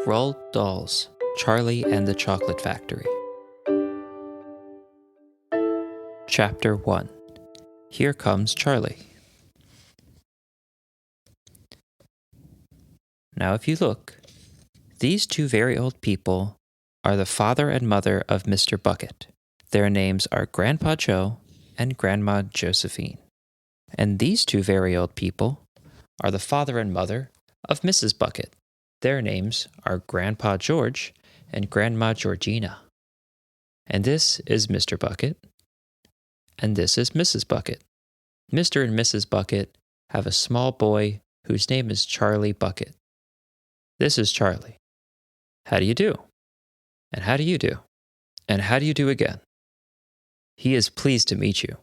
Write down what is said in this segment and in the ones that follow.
Roald Dahl's Charlie and the Chocolate Factory. Chapter 1. Here Comes Charlie. Now if you look, these two very old people are the father and mother of Mr. Bucket. Their names are Grandpa Joe and Grandma Josephine. And these two very old people are the father and mother of Mrs. Bucket. Their names are Grandpa George and Grandma Georgina. And this is Mr. Bucket, and this is Mrs. Bucket. Mr. and Mrs. Bucket have a small boy whose name is Charlie Bucket. This is Charlie. How do you do? And how do you do? And how do you do again? He is pleased to meet you.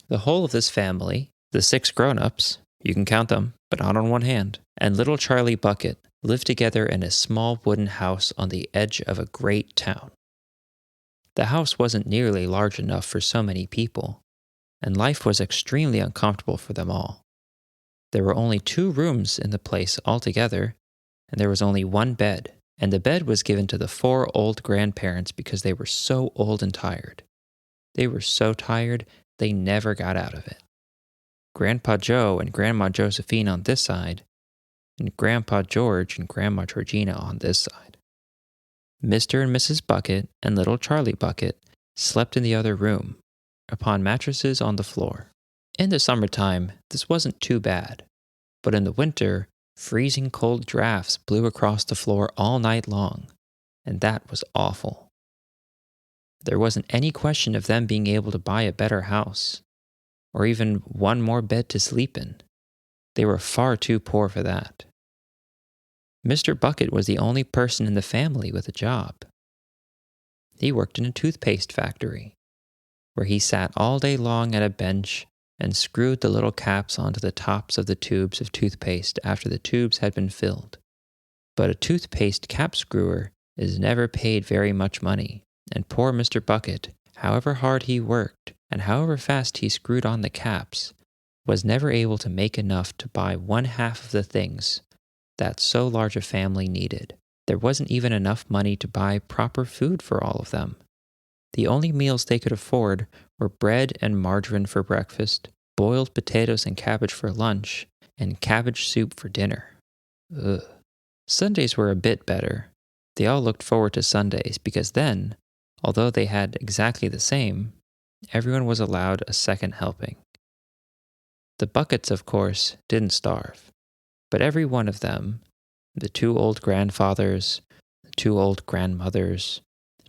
The whole of this family, the 6 grown-ups, you can count them, but not on one hand, and little Charlie Bucket live together in a small wooden house on the edge of a great town. The house wasn't nearly large enough for so many people, and life was extremely uncomfortable for them all. There were only 2 rooms in the place altogether, and there was only 1 bed, and the bed was given to the 4 old grandparents because they were so old and tired. They were so tired, they never got out of it. Grandpa Joe and Grandma Josephine on this side, and Grandpa George and Grandma Georgina on this side. Mr. and Mrs. Bucket and little Charlie Bucket slept in the other room, upon mattresses on the floor. In the summertime, this wasn't too bad, but in the winter, freezing cold drafts blew across the floor all night long, and that was awful. There wasn't any question of them being able to buy a better house, or even 1 more bed to sleep in. They were far too poor for that. Mr. Bucket was the only person in the family with a job. He worked in a toothpaste factory, where he sat all day long at a bench and screwed the little caps onto the tops of the tubes of toothpaste after the tubes had been filled. But a toothpaste cap screwer is never paid very much money, and poor Mr. Bucket, however hard he worked and however fast he screwed on the caps, was never able to make enough to buy 1/2 of the things that so large a family needed. There wasn't even enough money to buy proper food for all of them. The only meals they could afford were bread and margarine for breakfast, boiled potatoes and cabbage for lunch, and cabbage soup for dinner. Ugh. Sundays were a bit better. They all looked forward to Sundays because then, although they had exactly the same, everyone was allowed a second helping. The Buckets, of course, didn't starve, but every one of them, the 2 old grandfathers, the 2 old grandmothers,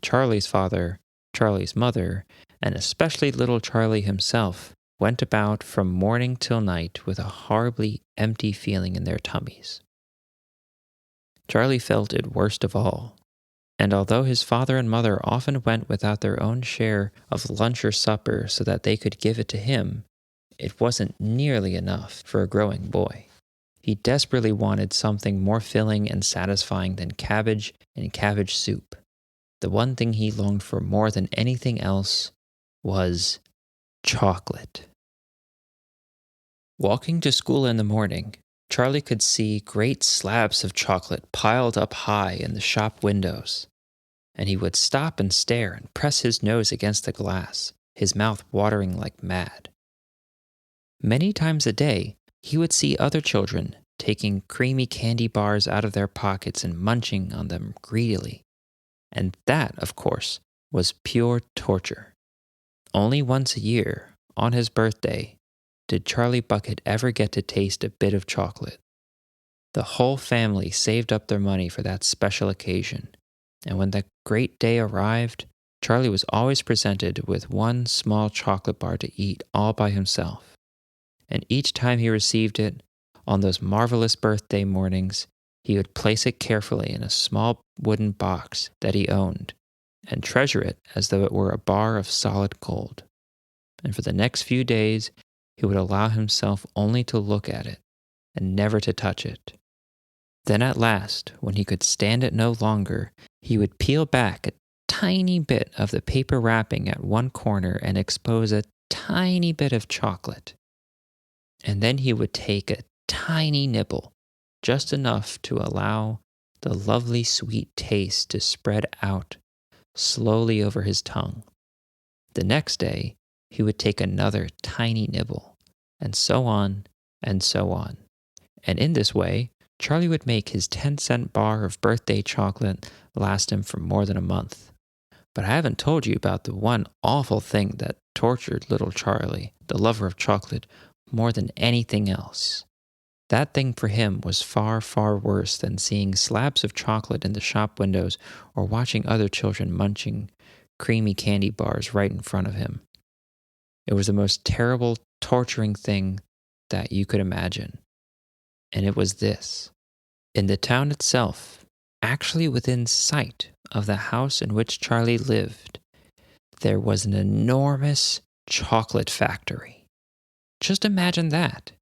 Charlie's father, Charlie's mother, and especially little Charlie himself, went about from morning till night with a horribly empty feeling in their tummies. Charlie felt it worst of all, and although his father and mother often went without their own share of lunch or supper so that they could give it to him, it wasn't nearly enough for a growing boy. He desperately wanted something more filling and satisfying than cabbage and cabbage soup. The one thing he longed for more than anything else was chocolate. Walking to school in the morning, Charlie could see great slabs of chocolate piled up high in the shop windows, and he would stop and stare and press his nose against the glass, his mouth watering like mad. Many times a day, he would see other children taking creamy candy bars out of their pockets and munching on them greedily. And that, of course, was pure torture. Only once a year, on his birthday, did Charlie Bucket ever get to taste a bit of chocolate. The whole family saved up their money for that special occasion, and when that great day arrived, Charlie was always presented with 1 small chocolate bar to eat all by himself. And each time he received it, on those marvelous birthday mornings, he would place it carefully in a small wooden box that he owned and treasure it as though it were a bar of solid gold. And for the next few days, he would allow himself only to look at it and never to touch it. Then at last, when he could stand it no longer, he would peel back a tiny bit of the paper wrapping at one corner and expose a tiny bit of chocolate. And then he would take a tiny nibble, just enough to allow the lovely sweet taste to spread out slowly over his tongue. The next day, he would take another tiny nibble, and so on and so on. And in this way, Charlie would make his 10-cent bar of birthday chocolate last him for more than a month. But I haven't told you about the one awful thing that tortured little Charlie, the lover of chocolate, more than anything else. That thing for him was far, far worse than seeing slabs of chocolate in the shop windows or watching other children munching creamy candy bars right in front of him. It was the most terrible, torturing thing that you could imagine. And it was this. In the town itself, actually within sight of the house in which Charlie lived, there was an enormous chocolate factory. Just imagine that.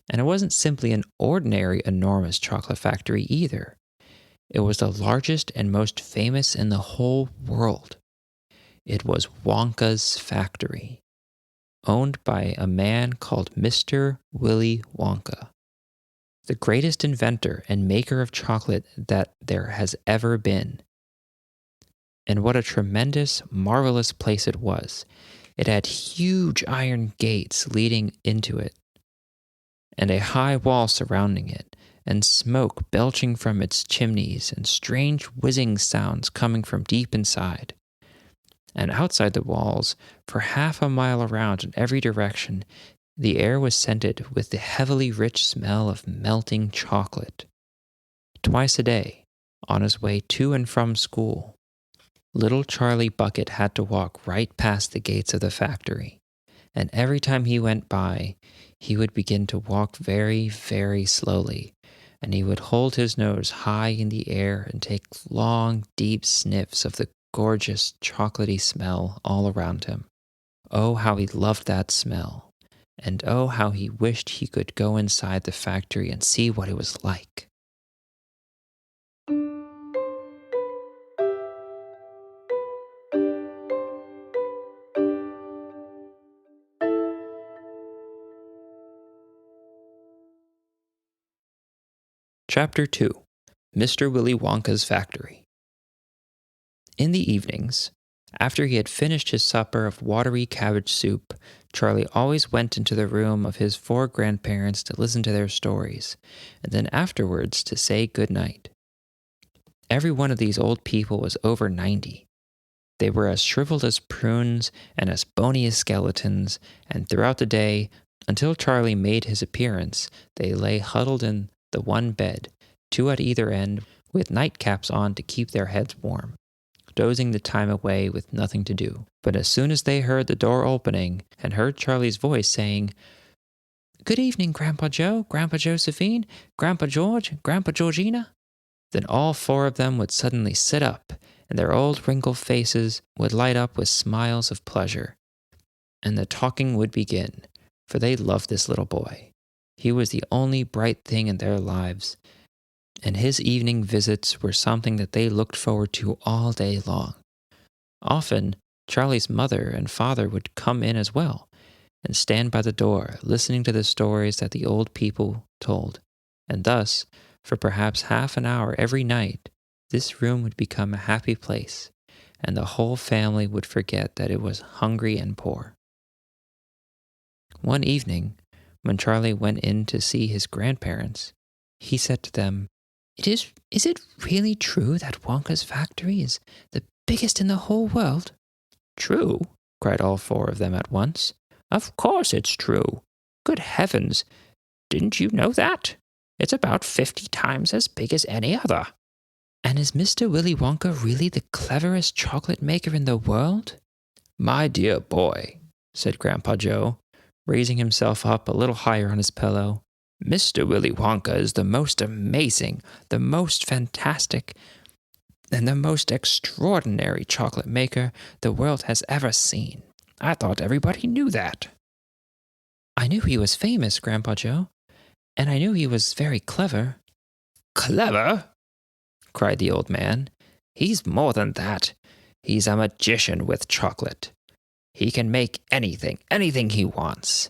And it wasn't simply an ordinary enormous chocolate factory either. It was the largest and most famous in the whole world. It was Wonka's factory, owned by a man called Mr. Willy Wonka, the greatest inventor and maker of chocolate that there has ever been. And what a tremendous, marvelous place it was. It had huge iron gates leading into it, and a high wall surrounding it, and smoke belching from its chimneys, and strange whizzing sounds coming from deep inside. And outside the walls, for half a mile around in every direction, the air was scented with the heavily rich smell of melting chocolate. Twice a day, on his way to and from school, little Charlie Bucket had to walk right past the gates of the factory. And every time he went by, he would begin to walk very, very slowly, and he would hold his nose high in the air and take long, deep sniffs of the gorgeous, chocolatey smell all around him. Oh, how he loved that smell, and oh, how he wished he could go inside the factory and see what it was like. Chapter 2. Mr. Willy Wonka's Factory. In the evenings, after he had finished his supper of watery cabbage soup, Charlie always went into the room of his 4 grandparents to listen to their stories, and then afterwards to say good night. Every one of these old people was over 90. They were as shriveled as prunes and as bony as skeletons, and throughout the day, until Charlie made his appearance, they lay huddled in the one bed, 2 at either end, with nightcaps on to keep their heads warm, dozing the time away with nothing to do. But as soon as they heard the door opening and heard Charlie's voice saying, "Good evening, Grandpa Joe, Grandpa Josephine, Grandpa George, Grandpa Georgina," then all 4 of them would suddenly sit up, and their old wrinkled faces would light up with smiles of pleasure. And the talking would begin, for they loved this little boy. He was the only bright thing in their lives, and his evening visits were something that they looked forward to all day long. Often, Charlie's mother and father would come in as well, and stand by the door, listening to the stories that the old people told. And thus, for perhaps half an hour every night, this room would become a happy place, and the whole family would forget that it was hungry and poor. One evening, when Charlie went in to see his grandparents, he said to them, Is it really true that Wonka's factory is the biggest in the whole world?" "True?" cried all 4 of them at once. "Of course it's true. Good heavens, didn't you know that? It's about 50 times as big as any other." "And is Mr. Willy Wonka really the cleverest chocolate maker in the world?" "My dear boy," said Grandpa Joe, raising himself up a little higher on his pillow, "Mr. Willy Wonka is the most amazing, the most fantastic, and the most extraordinary chocolate maker the world has ever seen. I thought everybody knew that." "I knew he was famous, Grandpa Joe, and I knew he was very clever." "Clever?" cried the old man. "He's more than that. He's a magician with chocolate. He can make anything he wants.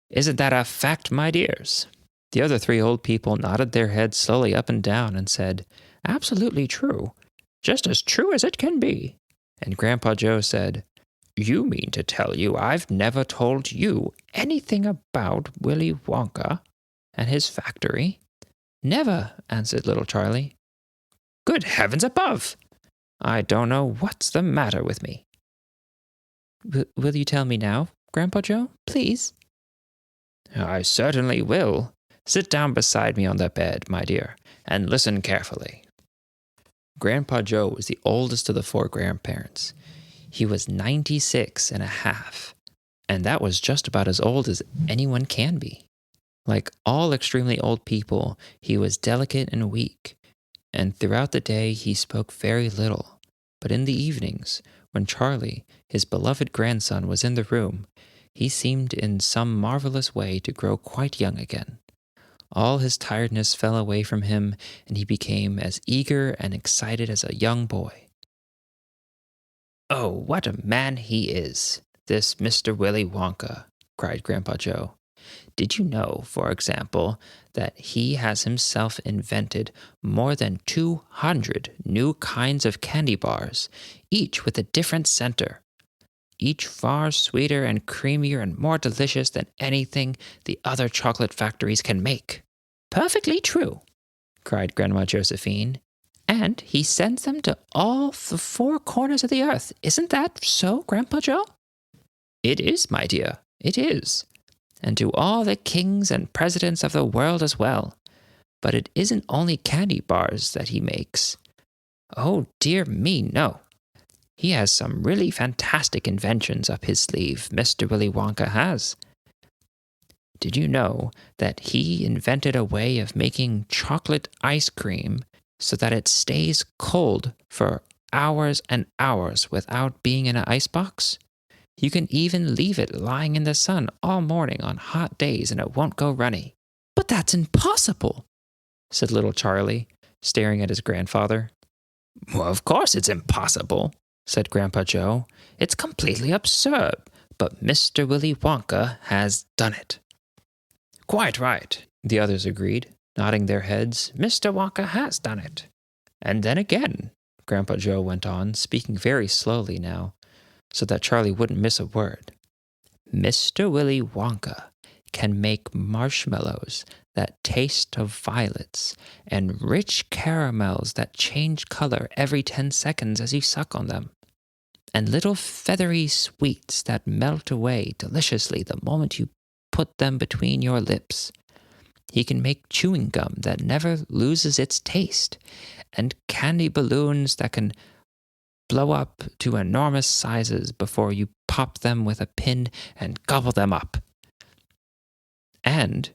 Isn't that a fact, my dears?" The other three old people nodded their heads slowly up and down and said, "Absolutely true. Just as true as it can be." And Grandpa Joe said, "You mean to tell you I've never told you anything about Willy Wonka and his factory?" "Never," answered little Charlie. "Good heavens above! I don't know what's the matter with me." Will you tell me now, Grandpa Joe? Please?" "I certainly will. Sit down beside me on the bed, my dear, and listen carefully." Grandpa Joe was the oldest of the four grandparents. He was 96 and a half, and that was just about as old as anyone can be. Like all extremely old people, he was delicate and weak, and throughout the day he spoke very little. But in the evenings, when Charlie, his beloved grandson, was in the room, he seemed in some marvelous way to grow quite young again. All his tiredness fell away from him, and he became as eager and excited as a young boy. "Oh, what a man he is, this Mr. Willy Wonka," cried Grandpa Joe. "Did you know, for example, that he has himself invented more than 200 new kinds of candy bars, each with a different center? Each far sweeter and creamier and more delicious than anything the other chocolate factories can make." "Perfectly true," cried Grandma Josephine. "And he sends them to all the four corners of the earth. Isn't that so, Grandpa Joe?" "It is, my dear, it is. And to all the kings and presidents of the world as well. But it isn't only candy bars that he makes. Oh, dear me, no. He has some really fantastic inventions up his sleeve, Mr. Willy Wonka has. Did you know that he invented a way of making chocolate ice cream so that it stays cold for hours and hours without being in an icebox? You can even leave it lying in the sun all morning on hot days and it won't go runny." "But that's impossible," said little Charlie, staring at his grandfather. "Well, of course it's impossible," said Grandpa Joe. "It's completely absurd, but Mr. Willy Wonka has done it." "Quite right," the others agreed, nodding their heads. "Mr. Wonka has done it. And then again," Grandpa Joe went on, speaking very slowly now, so that Charlie wouldn't miss a word, "Mr. Willy Wonka can make marshmallows that taste of violets and rich caramels that change color every 10 seconds as you suck on them, and little feathery sweets that melt away deliciously the moment you put them between your lips. He can make chewing gum that never loses its taste, and candy balloons that can blow up to enormous sizes before you pop them with a pin and gobble them up. And,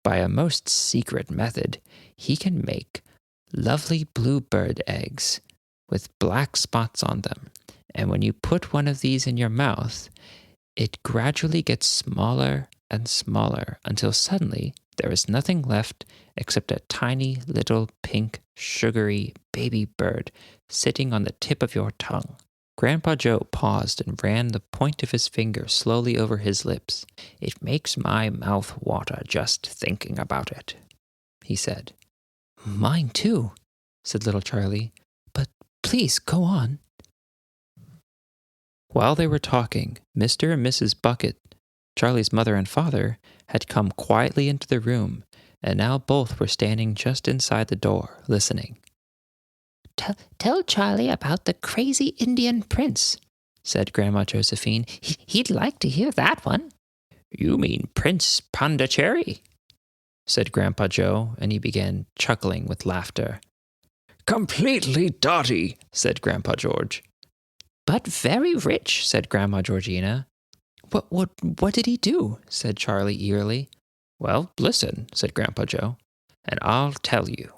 by a most secret method, he can make lovely bluebird eggs with black spots on them, and when you put one of these in your mouth, it gradually gets smaller and smaller until suddenly there is nothing left except a tiny little pink, sugary baby bird sitting on the tip of your tongue." Grandpa Joe paused and ran the point of his finger slowly over his lips. "It makes my mouth water just thinking about it," he said. "Mine too," said little Charlie. "But please go on." While they were talking, Mr. and Mrs. Bucket, Charlie's mother and father, had come quietly into the room, and now both were standing just inside the door, listening. Tell Charlie about the crazy Indian prince," said Grandma Josephine. He'd like to hear that one." "You mean Prince Pondicherry?" said Grandpa Joe, and he began chuckling with laughter. "Completely dotty," said Grandpa George. "But very rich," said Grandma Georgina. What did he do?" said Charlie eagerly. "Well, listen," said Grandpa Joe, "and I'll tell you."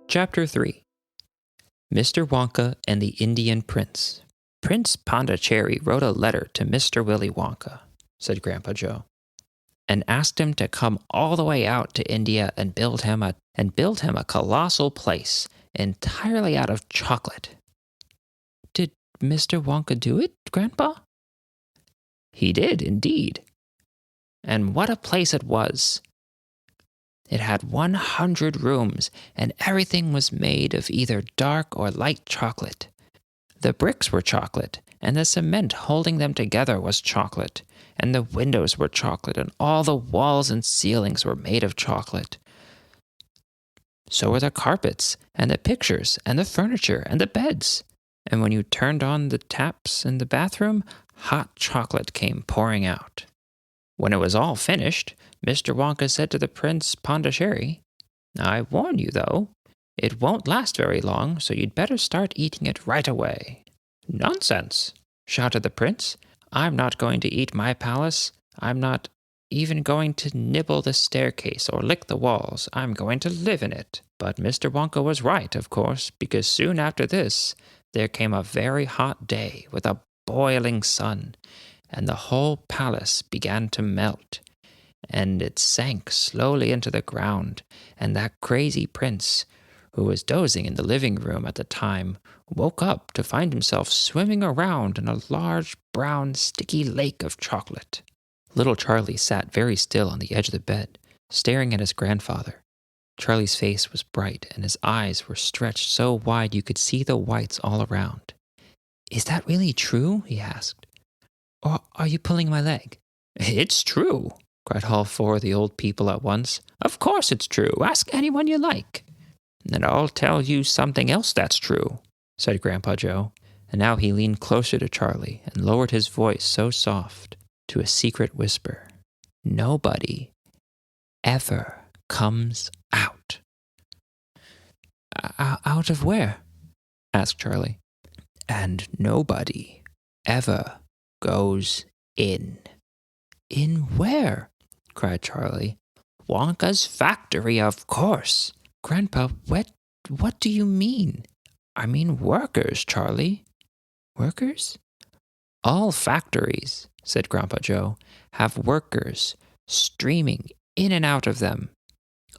Chapter 3. Mr. Wonka and the Indian Prince. Prince Pondicherry wrote a letter to Mr. Willy Wonka. said Grandpa Joe, and asked him to come all the way out to India and build him a colossal place entirely out of chocolate. Did Mr. Wonka do it, Grandpa? He did, indeed. And what a place it was! It had 100 rooms, and everything was made of either dark or light chocolate. The bricks were chocolate, and the cement holding them together was chocolate, and the windows were chocolate, and all the walls and ceilings were made of chocolate. So were the carpets, and the pictures, and the furniture, and the beds. And when you turned on the taps in the bathroom, hot chocolate came pouring out. When it was all finished, Mr. Wonka said to the Prince Pondicherry, "I warn you, though, it won't last very long, so you'd better start eating it right away." "Nonsense!" shouted the prince. "I'm not going to eat my palace. I'm not even going to nibble the staircase or lick the walls. I'm going to live in it." But Mr. Wonka was right, of course, because soon after this, there came a very hot day with a boiling sun, and the whole palace began to melt, and it sank slowly into the ground, and that crazy prince, who was dozing in the living room at the time, woke up to find himself swimming around in a large, brown, sticky lake of chocolate. Little Charlie sat very still on the edge of the bed, staring at his grandfather. Charlie's face was bright, and his eyes were stretched so wide you could see the whites all around. "Is that really true?" he asked. "Or are you pulling my leg?" "It's true," cried all four of the old people at once. "Of course it's true. Ask anyone you like." "And I'll tell you something else that's true," said Grandpa Joe, and now he leaned closer to Charlie and lowered his voice so soft to a secret whisper. "Nobody ever comes out." Out of where?" asked Charlie. "And nobody ever goes in." "In where?" cried Charlie. "Wonka's factory, of course." "Grandpa, what do you mean?" "I mean workers, Charlie." "Workers?" "All factories," said Grandpa Joe, "have workers streaming in and out of them."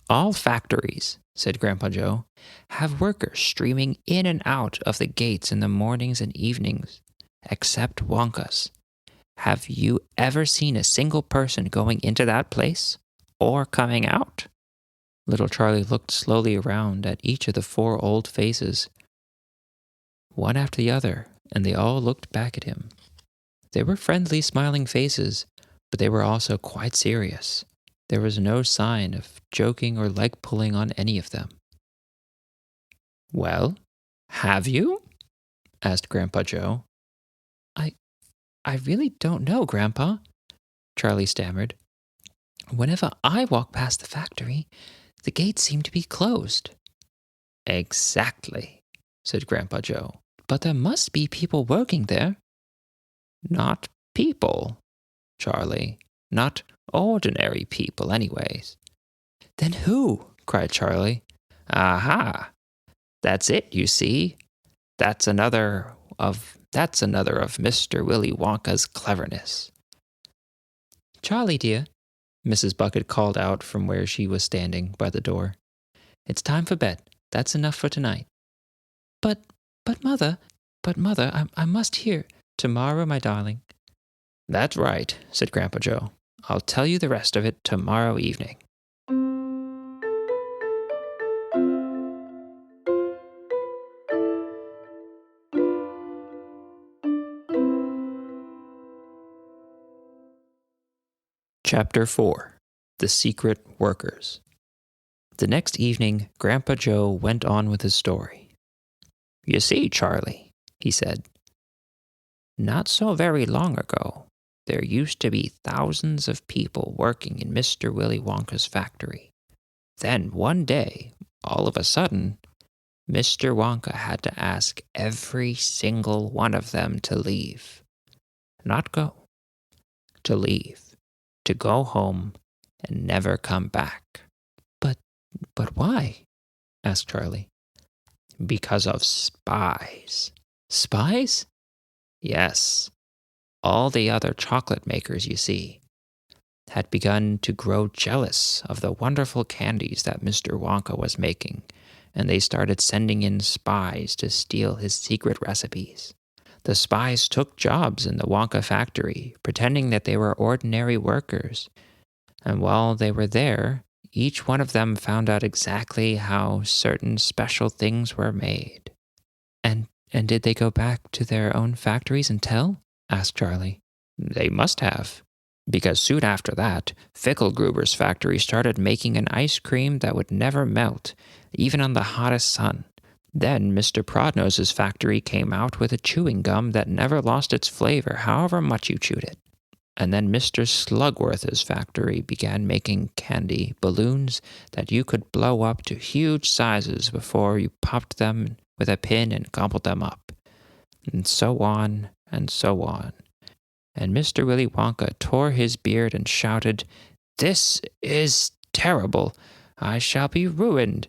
"All factories," said Grandpa Joe, "have workers streaming in and out of the gates in the mornings and evenings, except Wonka's. Have you ever seen a single person going into that place or coming out?" Little Charlie looked slowly around at each of the four old faces, one after the other, and they all looked back at him. They were friendly, smiling faces, but they were also quite serious. There was no sign of joking or leg pulling on any of them. "Well, have you?" asked Grandpa Joe. I really don't know, Grandpa," Charlie stammered. "Whenever I walk past the factory, the gates seem to be closed." "Exactly," said Grandpa Joe. "But there must be people working there." "Not people, Charlie. Not ordinary people, anyways." "Then who?" cried Charlie. "Aha! That's it, you see. That's another of Mr. Willy Wonka's cleverness." "Charlie, dear," Mrs. Bucket called out from where she was standing by the door. "It's time for bed. That's enough for tonight." But mother, I must hear." "Tomorrow, my darling." "That's right," said Grandpa Joe. "I'll tell you the rest of it tomorrow evening." Chapter 4. The Secret Workers. The next evening, Grandpa Joe went on with his story. "You see, Charlie," he said, "not so very long ago, there used to be thousands of people working in Mr. Willy Wonka's factory. Then one day, all of a sudden, Mr. Wonka had to ask every single one of them to leave. Not go, to leave. To go home and never come back." But why?" asked Charlie. "Because of spies." "Spies?" "Yes. All the other chocolate makers, you see, had begun to grow jealous of the wonderful candies that Mr. Wonka was making, and they started sending in spies to steal his secret recipes. The spies took jobs in the Wonka factory, pretending that they were ordinary workers, and while they were there, each one of them found out exactly how certain special things were made. And did they go back to their own factories and tell? Asked Charlie. They must have, because soon after that, Fickelgruber's factory started making an ice cream that would never melt, even on the hottest sun. Then Mr. Prodnose's factory came out with a chewing gum that never lost its flavor, however much you chewed it. And then Mr. Slugworth's factory began making candy balloons that you could blow up to huge sizes before you popped them with a pin and gobbled them up. And so on, and so on. And Mr. Willy Wonka tore his beard and shouted, "This is terrible. I shall be ruined.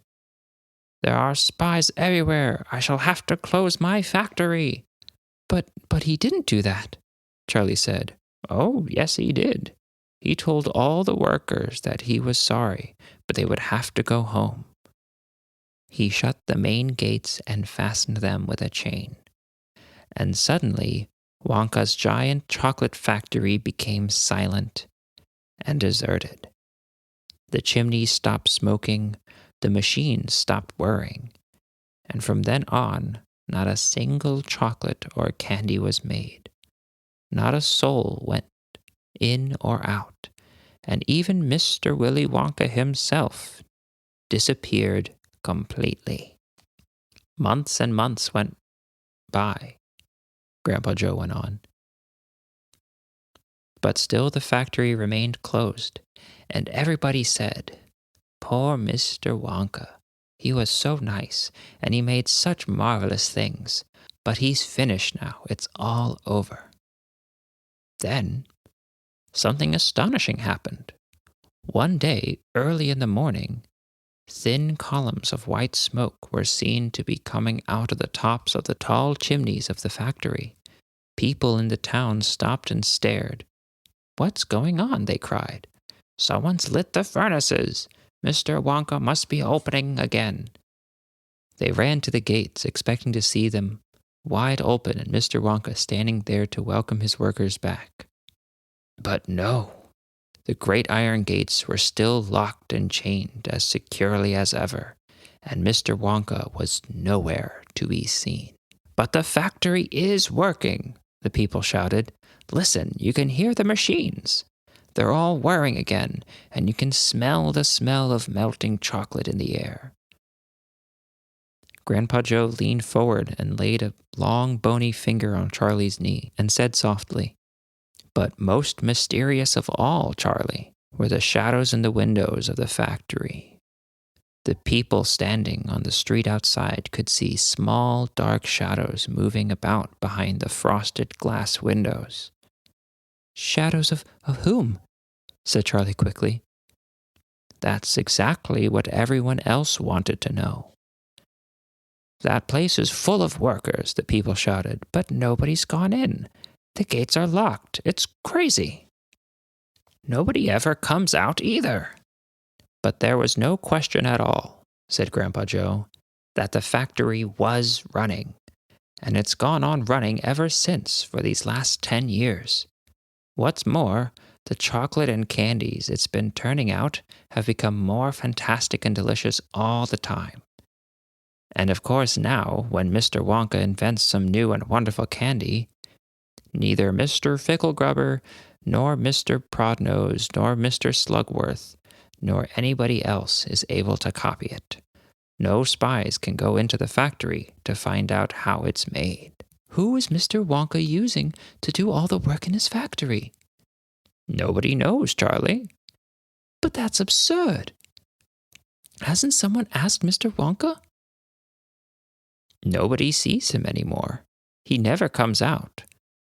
There are spies everywhere. I shall have to close my factory." But he didn't do that, Charlie said. Oh, yes, he did. He told all the workers that he was sorry, but they would have to go home. He shut the main gates and fastened them with a chain. And suddenly, Wonka's giant chocolate factory became silent and deserted. The chimneys stopped smoking, the machines stopped whirring, and from then on, not a single chocolate or candy was made. Not a soul went in or out, and even Mr. Willy Wonka himself disappeared completely. Months and months went by, Grandpa Joe went on. But still the factory remained closed, and everybody said, "Poor Mr. Wonka. He was so nice, and he made such marvelous things, but he's finished now. It's all over." Then, something astonishing happened. One day, early in the morning, thin columns of white smoke were seen to be coming out of the tops of the tall chimneys of the factory. People in the town stopped and stared. "What's going on?" they cried. "Someone's lit the furnaces. Mr. Wonka must be opening again." They ran to the gates, expecting to see them wide open and Mr. Wonka standing there to welcome his workers back. But no. The great iron gates were still locked and chained as securely as ever, and Mr. Wonka was nowhere to be seen. "But the factory is working," the people shouted. "Listen, you can hear the machines. They're all whirring again, and you can smell the smell of melting chocolate in the air." Grandpa Joe leaned forward and laid a long, bony finger on Charlie's knee and said softly, "But most mysterious of all, Charlie, were the shadows in the windows of the factory. The people standing on the street outside could see small, dark shadows moving about behind the frosted glass windows." "Shadows of whom?" said Charlie quickly. That's exactly what everyone else wanted to know. "That place is full of workers," the people shouted, "but nobody's gone in. The gates are locked. It's crazy. Nobody ever comes out either." But there was no question at all, said Grandpa Joe, that the factory was running, and it's gone on running ever since for these last 10 years. What's more, the chocolate and candies it's been turning out have become more fantastic and delicious all the time. And of course now, when Mr. Wonka invents some new and wonderful candy, neither Mr. Fickelgrubber, nor Mr. Prodnose, nor Mr. Slugworth, nor anybody else is able to copy it. No spies can go into the factory to find out how it's made. Who is Mr. Wonka using to do all the work in his factory? Nobody knows, Charlie. But that's absurd. Hasn't someone asked Mr. Wonka? Nobody sees him anymore. He never comes out.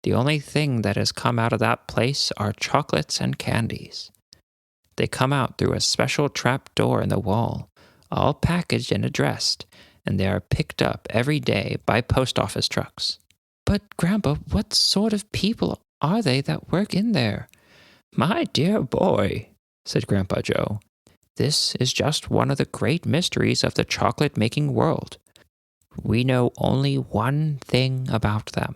The only thing that has come out of that place are chocolates and candies. They come out through a special trap door in the wall, all packaged and addressed, and they are picked up every day by post office trucks. But, Grandpa, what sort of people are they that work in there?" "My dear boy," said Grandpa Joe, "this is just one of the great mysteries of the chocolate-making world. We know only one thing about them.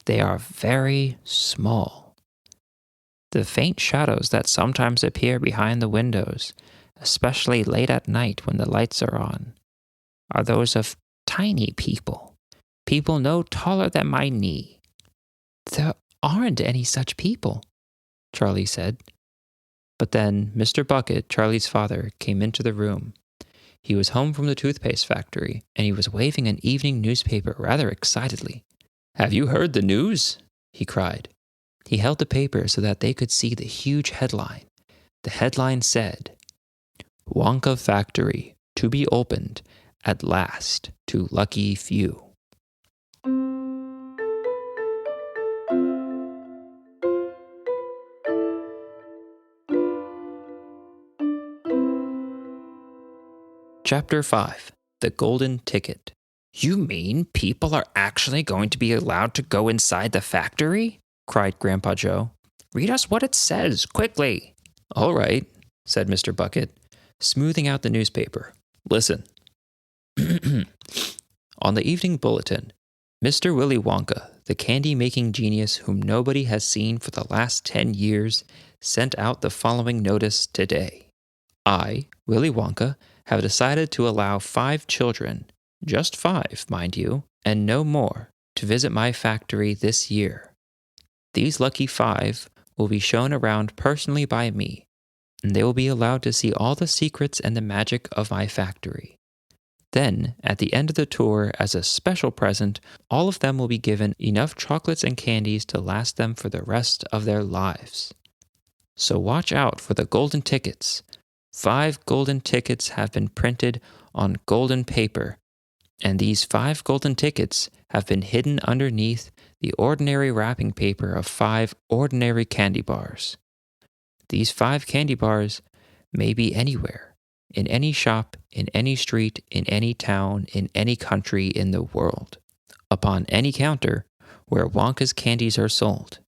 They are very small. The faint shadows that sometimes appear behind the windows, especially late at night when the lights are on, are those of tiny people no taller than my knee." "There aren't any such people," Charlie said. But then Mr. Bucket, Charlie's father, came into the room. He was home from the toothpaste factory, and he was waving an evening newspaper rather excitedly. "Have you heard the news?" he cried. He held the paper so that they could see the huge headline. The headline said, "Wonka Factory to be opened at last to lucky few." Chapter 5. The Golden Ticket. "You mean people are actually going to be allowed to go inside the factory?" cried Grandpa Joe. "Read us what it says, quickly." "All right," said Mr. Bucket, smoothing out the newspaper. "Listen." On the evening bulletin, Mr. Willy Wonka, the candy-making genius whom nobody has seen for the last 10 years, sent out the following notice today. I, Willy Wonka, have decided to allow 5 children, just 5, mind you, and no more, to visit my factory this year. These lucky 5 will be shown around personally by me, and they will be allowed to see all the secrets and the magic of my factory. Then, at the end of the tour, as a special present, all of them will be given enough chocolates and candies to last them for the rest of their lives. So watch out for the golden tickets. 5 golden tickets have been printed on golden paper, and these 5 golden tickets have been hidden underneath the ordinary wrapping paper of 5 ordinary candy bars. These 5 candy bars may be anywhere, in any shop, in any street, in any town, in any country in the world, upon any counter where Wonka's candies are sold.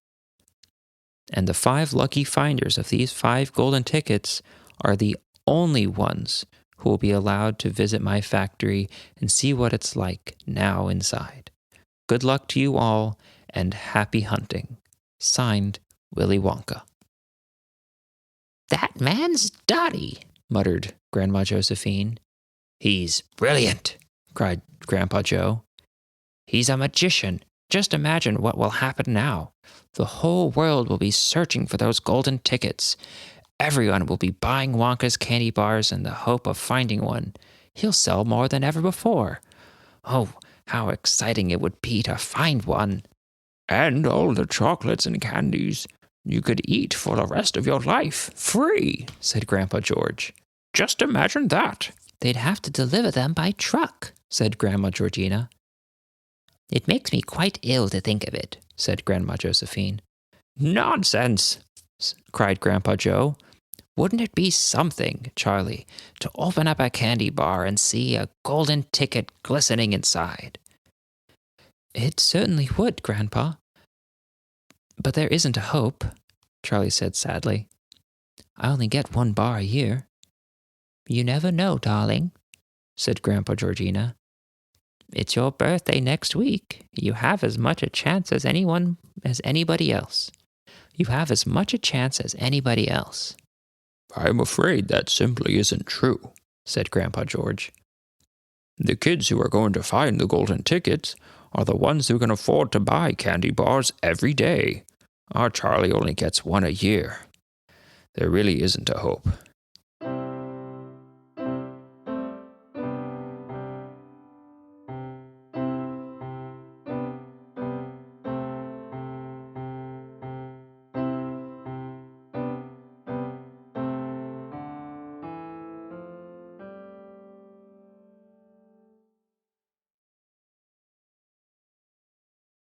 And the 5 lucky finders of these 5 golden tickets are the only ones who will be allowed to visit my factory and see what it's like now inside. Good luck to you all, and happy hunting. Signed, Willy Wonka. "That man's Dotty," muttered Grandma Josephine. "He's brilliant," cried Grandpa Joe. "He's a magician. Just imagine what will happen now. The whole world will be searching for those golden tickets. Everyone will be buying Wonka's candy bars in the hope of finding one. He'll sell more than ever before. Oh, how exciting it would be to find one. And all the chocolates and candies you could eat for the rest of your life, free," said Grandpa George. "Just imagine that." "They'd have to deliver them by truck," said Grandma Georgina. "It makes me quite ill to think of it," said Grandma Josephine. "Nonsense," cried Grandpa Joe. "Wouldn't it be something, Charlie, to open up a candy bar and see a golden ticket glistening inside?" "It certainly would, Grandpa. But there isn't a hope," Charlie said sadly. "I only get 1 bar a year." "You never know, darling," said Grandpa Georgina. "It's your birthday next week. You have as much a chance as anybody else. You have as much a chance as anybody else." "I'm afraid that simply isn't true," said Grandpa George. "The kids who are going to find the golden tickets are the ones who can afford to buy candy bars every day. Our Charlie only gets 1 a year. There really isn't a hope."